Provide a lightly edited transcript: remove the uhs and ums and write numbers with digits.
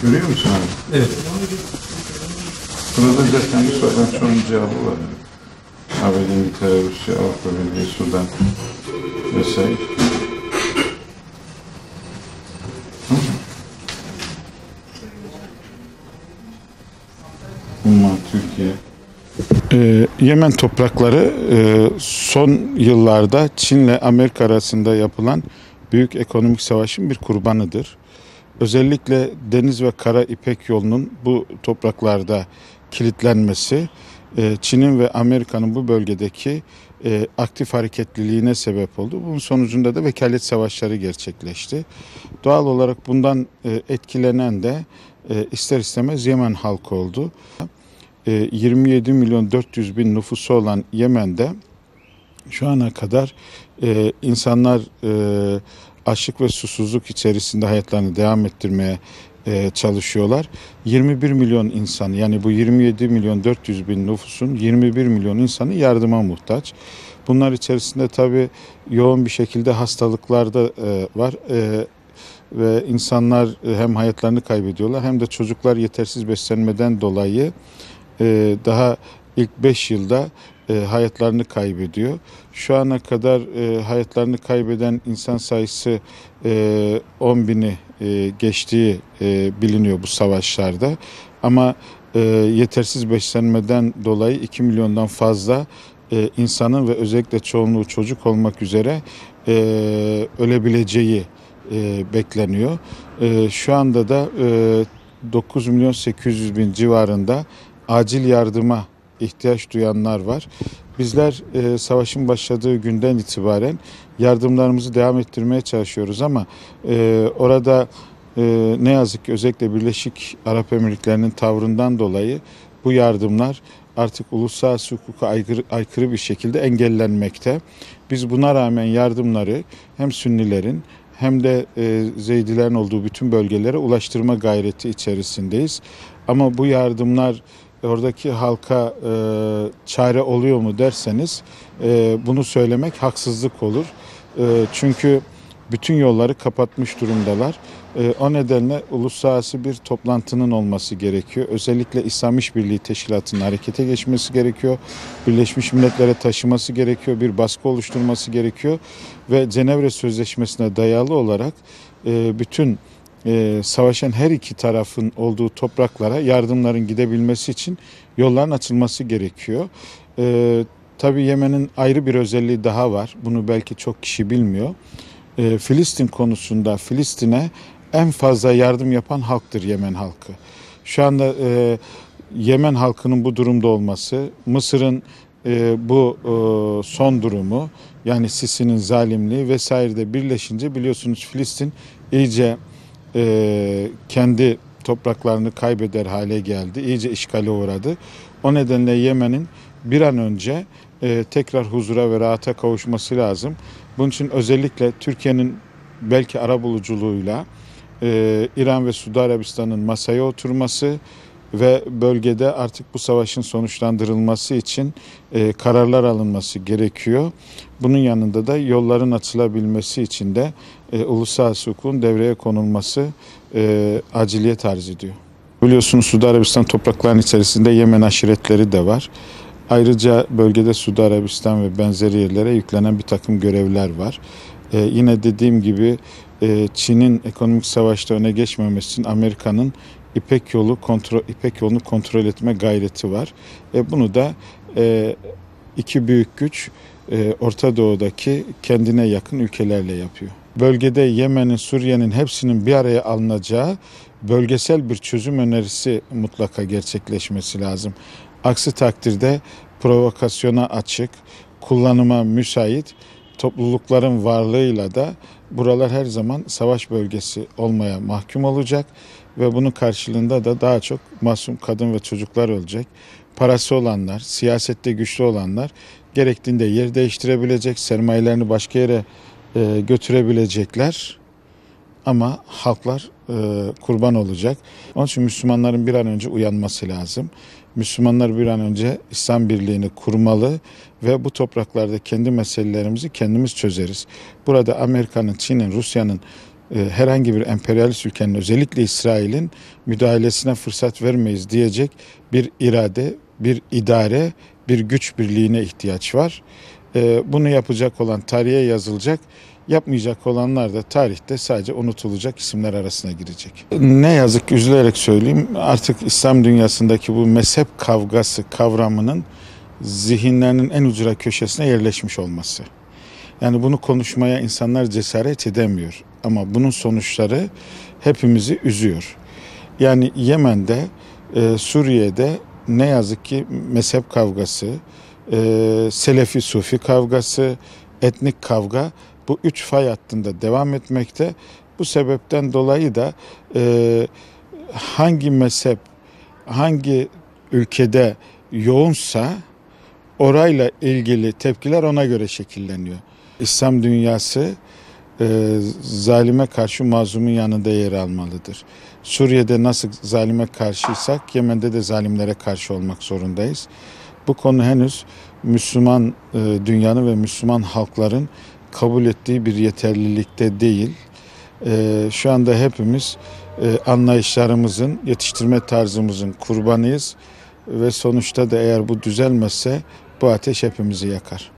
Görüyor musun abi? Evet. Burada zaten bir sorudan çoğunun cevabı var. ABD, İngiltere, Rusya, Avrupa Birliği, Sudan vesaire. Umman, Türkiye. Yemen toprakları son yıllarda Çin'le Amerika arasında yapılan büyük ekonomik savaşın bir kurbanıdır. Özellikle deniz ve kara İpek yolunun bu topraklarda kilitlenmesi, Çin'in ve Amerika'nın bu bölgedeki aktif hareketliliğine sebep oldu. Bunun sonucunda da vekalet savaşları gerçekleşti. Doğal olarak bundan etkilenen de ister istemez Yemen halkı oldu. 27 milyon 400 bin nüfusu olan Yemen'de şu ana kadar insanlar açlık ve susuzluk içerisinde hayatlarını devam ettirmeye çalışıyorlar. 21 milyon insan, yani bu 27 milyon 400 bin nüfusun 21 milyon insanı yardıma muhtaç. Bunlar içerisinde tabii yoğun bir şekilde hastalıklar da var. Ve insanlar hem hayatlarını kaybediyorlar hem de çocuklar yetersiz beslenmeden dolayı daha ilk 5 yılda hayatlarını kaybediyor. Şu ana kadar hayatlarını kaybeden insan sayısı 10 bini geçtiği biliniyor bu savaşlarda. Ama yetersiz beslenmeden dolayı 2 milyondan fazla insanın ve özellikle çoğunluğu çocuk olmak üzere ölebileceği bekleniyor. Şu anda da 9 milyon 800 bin civarında acil yardıma ihtiyaç duyanlar var. Bizler savaşın başladığı günden itibaren yardımlarımızı devam ettirmeye çalışıyoruz ama orada ne yazık ki özellikle Birleşik Arap Emirlikleri'nin tavrından dolayı bu yardımlar artık uluslararası hukuka aykırı bir şekilde engellenmekte. Biz buna rağmen yardımları hem Sünnilerin hem de Zeydilerin olduğu bütün bölgelere ulaştırma gayreti içerisindeyiz. Ama bu yardımlar oradaki halka çare oluyor mu derseniz bunu söylemek haksızlık olur. Çünkü bütün yolları kapatmış durumdalar. O nedenle uluslararası bir toplantının olması gerekiyor. Özellikle İslam İşbirliği Teşkilatı'nın harekete geçmesi gerekiyor. Birleşmiş Milletler'e taşıması gerekiyor. Bir baskı oluşturması gerekiyor. Ve Cenevre Sözleşmesi'ne dayalı olarak bütün savaşan her iki tarafın olduğu topraklara yardımların gidebilmesi için yolların açılması gerekiyor. Tabii Yemen'in ayrı bir özelliği daha var. Bunu belki çok kişi bilmiyor. Filistin konusunda Filistin'e en fazla yardım yapan halktır Yemen halkı. Şu anda Yemen halkının bu durumda olması, Mısır'ın bu son durumu, yani Sisi'nin zalimliği vesaire de birleşince biliyorsunuz Filistin iyice kendi topraklarını kaybeder hale geldi. İyice işgale uğradı. O nedenle Yemen'in bir an önce tekrar huzura ve rahata kavuşması lazım. Bunun için özellikle Türkiye'nin belki arabuluculuğuyla İran ve Suudi Arabistan'ın masaya oturması ve bölgede artık bu savaşın sonuçlandırılması için kararlar alınması gerekiyor. Bunun yanında da yolların açılabilmesi için de uluslararası hukukun devreye konulması aciliyet arz ediyor. Biliyorsunuz Suudi Arabistan topraklarının içerisinde Yemen aşiretleri de var. Ayrıca bölgede Suudi Arabistan ve benzeri yerlere yüklenen bir takım görevler var. Yine dediğim gibi Çin'in ekonomik savaşta öne geçmemesi için Amerika'nın İpek yolunu kontrol etme gayreti var. Bunu da iki büyük güç Orta Doğu'daki kendine yakın ülkelerle yapıyor. Bölgede Yemen'in, Suriye'nin hepsinin bir araya alınacağı bölgesel bir çözüm önerisi mutlaka gerçekleşmesi lazım. Aksi takdirde provokasyona açık, kullanıma müsait toplulukların varlığıyla da buralar her zaman savaş bölgesi olmaya mahkum olacak ve bunun karşılığında da daha çok masum kadın ve çocuklar ölecek. Parası olanlar, siyasette güçlü olanlar gerektiğinde yer değiştirebilecek, sermayelerini başka yere götürebilecekler. ama halklar kurban olacak. Onun için Müslümanların bir an önce uyanması lazım. Müslümanlar bir an önce İslam birliğini kurmalı ve bu topraklarda kendi meselelerimizi kendimiz çözeriz. Burada Amerika'nın, Çin'in, Rusya'nın herhangi bir emperyalist ülkenin, özellikle İsrail'in müdahalesine fırsat vermeyiz diyecek bir irade, bir idare, bir güç birliğine ihtiyaç var. Bunu yapacak olan tarihe yazılacak, yapmayacak olanlar da tarihte sadece unutulacak isimler arasına girecek. Ne yazık ki üzülerek söyleyeyim, artık İslam dünyasındaki bu mezhep kavgası kavramının zihinlerinin en ucra köşesine yerleşmiş olması. Yani bunu konuşmaya insanlar cesaret edemiyor ama bunun sonuçları hepimizi üzüyor. Yani Yemen'de, Suriye'de ne yazık ki mezhep kavgası, Selefi-Sufi kavgası, etnik kavga bu üç fay hattında devam etmekte. Bu sebepten dolayı da hangi mezhep hangi ülkede yoğunsa orayla ilgili tepkiler ona göre şekilleniyor. İslam dünyası zalime karşı mazlumun yanında yer almalıdır. Suriye'de nasıl zalime karşıysak Yemen'de de zalimlere karşı olmak zorundayız. Bu konu henüz Müslüman dünyanın ve Müslüman halkların kabul ettiği bir yeterlilikte değil. Şu anda hepimiz anlayışlarımızın, yetiştirme tarzımızın kurbanıyız ve sonuçta da eğer bu düzelmezse bu ateş hepimizi yakar.